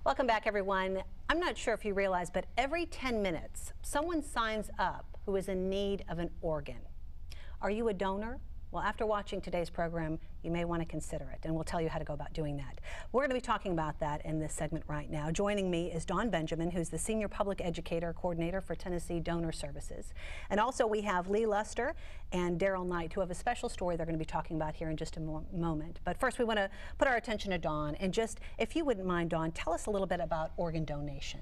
Welcome back, everyone. I'm not sure if you realize, but every 10 minutes, someone signs up who is in need of an organ. Are you a donor? Well, after watching today's program, you may want to consider it, and we'll tell you how to go about doing that. We're going to be talking about that in this segment right now. Joining me is Dawn Benjamin, who's the Senior Public Educator Coordinator for Tennessee Donor Services. And also we have Lee Luster and Daryl Knight, who have a special story they're going to be talking about here in just a moment. But first, we want to put our attention to Dawn, and just, if you wouldn't mind, Dawn, tell us a little bit about organ donation.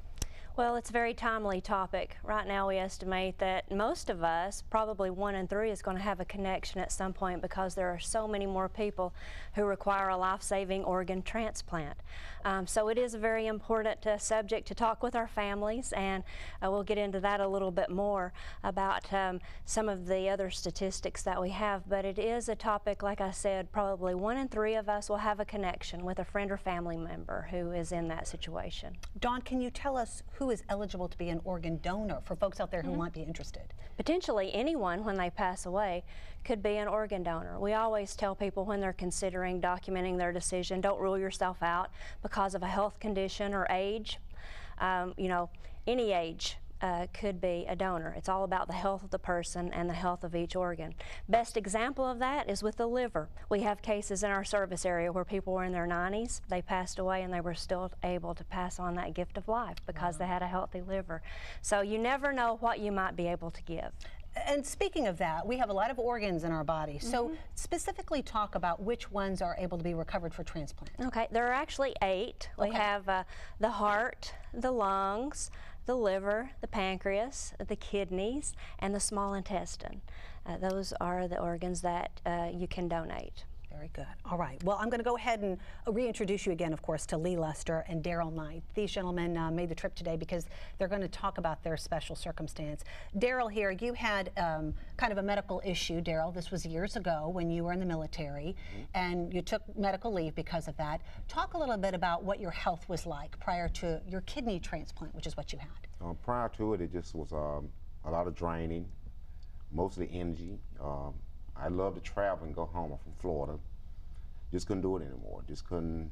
Well, it's a very timely topic. Right now we estimate that most of us, probably 1 in 3, is going to have a connection at some point because there are so many more people who require a life-saving organ transplant. So it is a very important subject to talk with our families, and we'll get into that a little bit more about some of the other statistics that we have. But it is a topic, like I said, probably 1 in 3 of us will have a connection with a friend or family member who is in that situation. Dawn, can you tell us who is eligible to be an organ donor for folks out there who might be interested? Potentially anyone, when they pass away, could be an organ donor. We always tell people when they're considering documenting their decision, don't rule yourself out because of a health condition or age. You know, any age could be a donor. It's all about the health of the person and the health of each organ. Best example of that is with the liver. We have cases in our service area where people were in their 90s, they passed away, and they were still able to pass on that gift of life because they had a healthy liver. So you never know what you might be able to give. And speaking of that, we have a lot of organs in our body. So specifically talk about which ones are able to be recovered for transplant. Okay, there are actually 8. We have the heart, the lungs, the liver, the pancreas, the kidneys, and the small intestine. Those are the organs that you can donate. Very good. All right. Well, I'm going to go ahead and reintroduce you again, of course, to Lee Luster and Daryl Knight. These gentlemen made the trip today because they're going to talk about their special circumstance. Daryl, here, you had kind of a medical issue, Daryl. This was years ago when you were in the military, and you took medical leave because of that. Talk a little bit about what your health was like prior to your kidney transplant, which is what you had. Prior to it, it just was a lot of draining, mostly energy. I love to travel and go home. I'm from Florida. Just couldn't do it anymore. Just couldn't.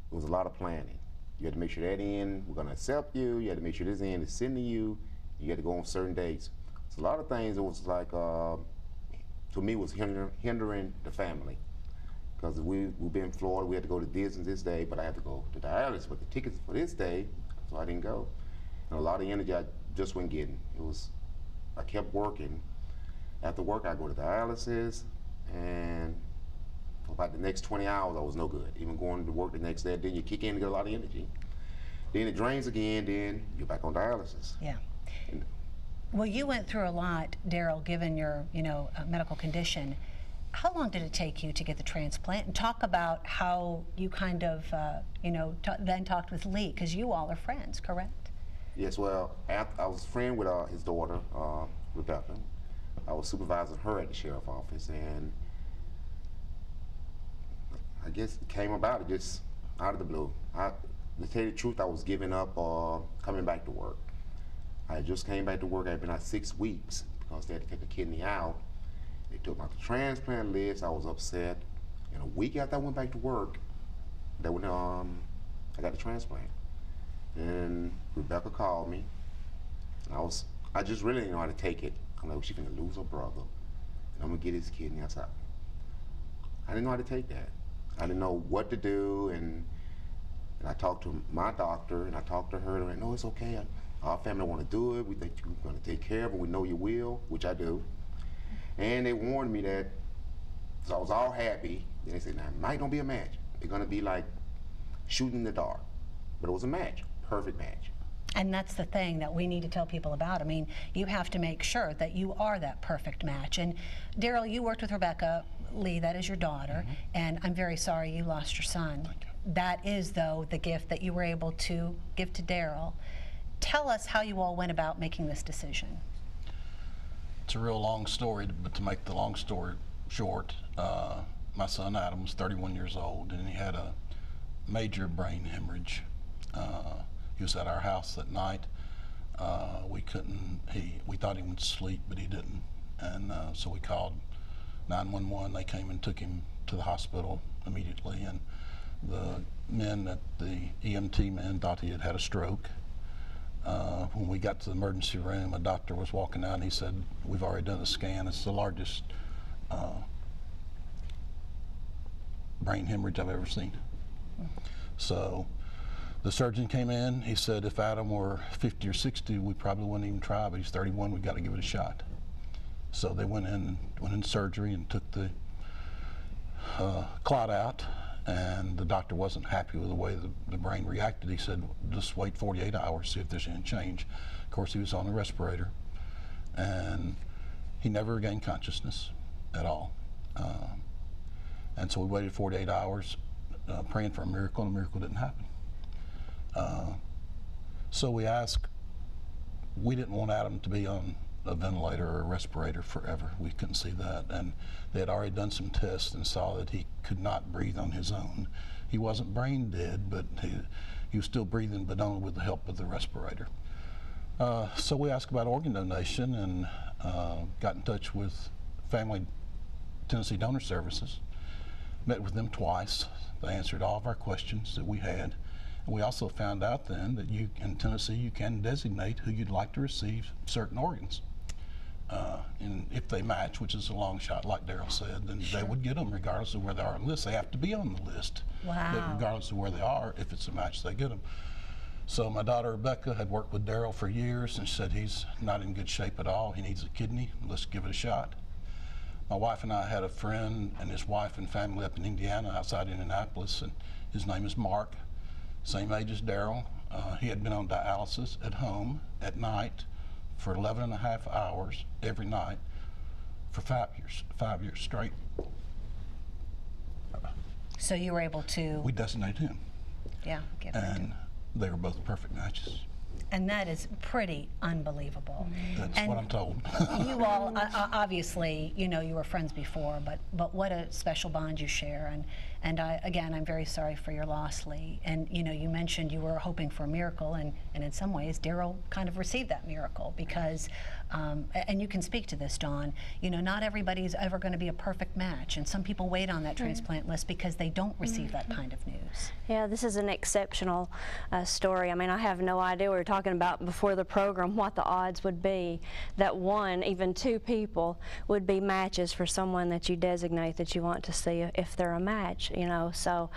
It was a lot of planning. You had to make sure that end, we're going to accept you. You had to make sure this end is sending you. You had to go on certain dates. So a lot of things, it was like, to me, was hindering the family. Because we've been in Florida, we had to go to Disney this day, but I had to go to dialysis. But the tickets for this day, so I didn't go. And a lot of energy I just wasn't getting. I kept working. After work, I go to dialysis, and for about the next 20 hours, I was no good. Even going to work the next day, then you kick in and get a lot of energy. Then it drains again, then you're back on dialysis. Yeah. And well, you went through a lot, Daryl, given your, medical condition. How long did it take you to get the transplant? And talk about how you kind of, then talked with Lee, because you all are friends, correct? Yes, well, I was a friend with his daughter, Rebecca. I was supervising her at the sheriff's office, and I guess it came about it just out of the blue. To tell you the truth, I was giving up coming back to work. I just came back to work. I'd been out 6 weeks because they had to take a kidney out. They took me off the transplant list. I was upset. And a week after I went back to work, I got the transplant. And Rebecca called me, and I just really didn't know how to take it. I'm like, she's gonna lose her brother, and I'm gonna get his kidney. I didn't know how to take that. I didn't know what to do, and I talked to my doctor, and I talked to her, and I no, it's okay. Our family want to do it. We think you're gonna take care of it. We know you will, which I do. And they warned me that, so I was all happy. Then they said, now, it might not be a match. It's gonna be like shooting in the dark. But it was a match, perfect match. And that's the thing that we need to tell people about. I mean, you have to make sure that you are that perfect match. And Daryl, you worked with Rebecca Lee, that is your daughter, and I'm very sorry you lost your son. That is, though, the gift that you were able to give to Daryl. Tell us how you all went about making this decision. It's a real long story, but to make the long story short, my son Adam was 31 years old, and he had a major brain hemorrhage. He was at our house that night. We thought he went to sleep, but he didn't. And so we called 911. They came and took him to the hospital immediately. And The men at the EMT men thought he had had a stroke. When we got to the emergency room, a doctor was walking out and he said, "We've already done a scan. It's the largest brain hemorrhage I've ever seen." So the surgeon came in. He said, if Adam were 50 or 60, we probably wouldn't even try, but he's 31. We've got to give it a shot. So they went in surgery and took the clot out, and the doctor wasn't happy with the way the brain reacted. He said, just wait 48 hours, see if there's any change. Of course, he was on a respirator, and he never regained consciousness at all. And so we waited 48 hours praying for a miracle, and a miracle didn't happen. So we didn't want Adam to be on a ventilator or a respirator forever. We couldn't see that. And they had already done some tests and saw that he could not breathe on his own. He wasn't brain dead, but he was still breathing, but only with the help of the respirator. So we asked about organ donation and got in touch with Family Tennessee Donor Services, met with them twice. They answered all of our questions that we had. And we also found out then that in Tennessee, you can designate who you'd like to receive certain organs. And if they match, which is a long shot, like Daryl said, then they would get them regardless of where they are on the list. They have to be on the list. Wow. But regardless of where they are, if it's a match, they get them. So my daughter Rebecca had worked with Daryl for years and said he's not in good shape at all. He needs a kidney. Let's give it a shot. My wife and I had a friend and his wife and family up in Indiana, outside Indianapolis, and his name is Mark, same age as Daryl. He had been on dialysis at home at night for 11.5 hours every night for 5 years straight. So you were able to, We designated him, yeah, give it to and they were both perfect matches. And that is pretty unbelievable. That's And what I'm told. you all, obviously, you know, you were friends before, but what a special bond you share. And again, I'm very sorry for your loss, Lee. And you know, you mentioned you were hoping for a miracle, and in some ways, Daryl kind of received that miracle because, and you can speak to this, Dawn, you know, not everybody's ever going to be a perfect match, and some people wait on that transplant list because they don't receive that kind of news. Yeah, this is an exceptional story. I mean, I have no idea. We were talking about before the program what the odds would be that one, even two people would be matches for someone that you designate that you want to see if they're a match, you know. So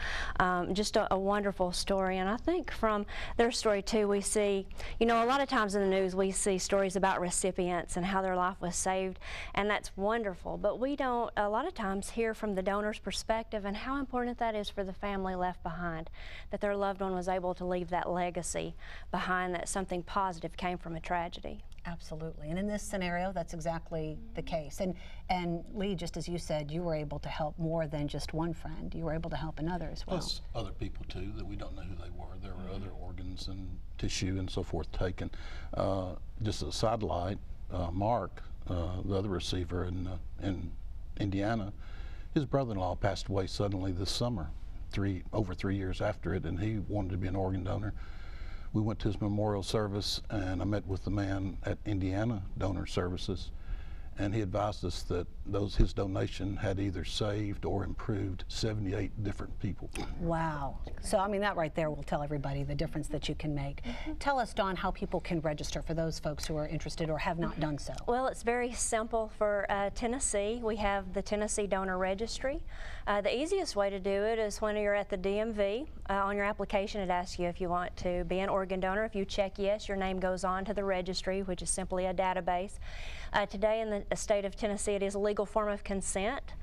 just a wonderful story. And I think from their story too, we see, you know, a lot of times in the news we see stories about recipients and how their life was saved, and that's wonderful. But we don't a lot of times hear from the donor's perspective and how important that is for the family left behind, that their loved one was able to leave that legacy behind, that something positive came from a tragedy. Absolutely, and in this scenario, that's exactly the case. And Lee, just as you said, you were able to help more than just one friend. You were able to help another as well. Plus other people too that we don't know who they were. There were other organs and tissue and so forth taken. Just as a sidelight, Mark, the other receiver in Indiana, his brother-in-law passed away suddenly this summer, over 3 years after it, and he wanted to be an organ donor. We went to his memorial service, and I met with the man at Indiana Donor Services, and he advised us that his donation had either saved or improved 78 different people. Wow. So, I mean, that right there will tell everybody the difference that you can make. Tell us, Dawn, how people can register for those folks who are interested or have not done so. Well, it's very simple for Tennessee. We have the Tennessee Donor Registry. The easiest way to do it is when you're at the DMV. On your application, it asks you if you want to be an organ donor. If you check yes, your name goes on to the registry, which is simply a database. Today in the state of Tennessee, it is a legal form of consent.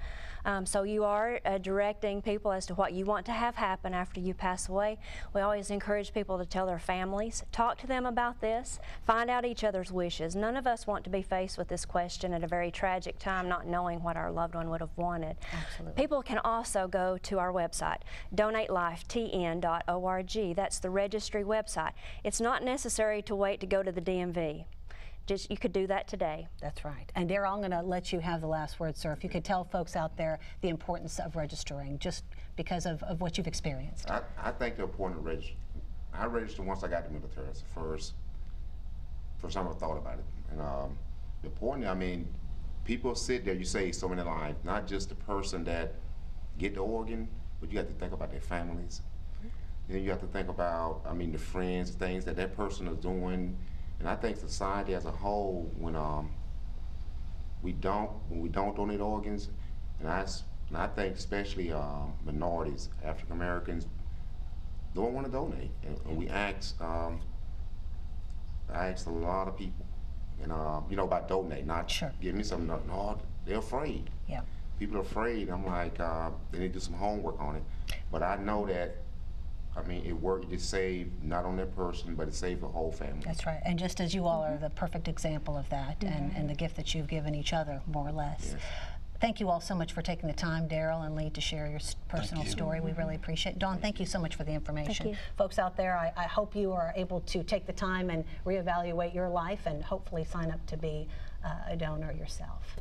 So you are directing people as to what you want to have happen after you pass away. We always encourage people to tell their families, talk to them about this, find out each other's wishes. None of us want to be faced with this question at a very tragic time, not knowing what our loved one would have wanted. Absolutely. People can also go to our website, donatelifetn.org. That's the registry website. It's not necessary to wait to go to the DMV. You could do that today. That's right. And Daryl, I'm going to let you have the last word, sir. If you could tell folks out there the importance of registering, just because of what you've experienced. I think the important to register. I registered once I got to the military. That's the first time I thought about it. And the important, I mean, people sit there, you say so many lives, not just the person that get the organ, but you have to think about their families. Then you have to think about, I mean, the friends, things that that person is doing. And I think society as a whole, when we don't donate organs, and I think especially minorities, African Americans, don't want to donate. And we asked, I asked a lot of people, and you know, about donate, not Sure. give me something. No, they're afraid. Yeah. People are afraid. I'm like, they need to do some homework on it. But I know that, I mean, it worked. It just saved not only that person, but it saved the whole family. That's right. And just as you all are the perfect example of that, and the gift that you've given each other, more or less. Yes. Thank you all so much for taking the time, Daryl and Lee, to share your personal you. story. We really appreciate it. Dawn, thank you so much for the information. you. Folks out there, I hope you are able to take the time and reevaluate your life and hopefully sign up to be a donor yourself.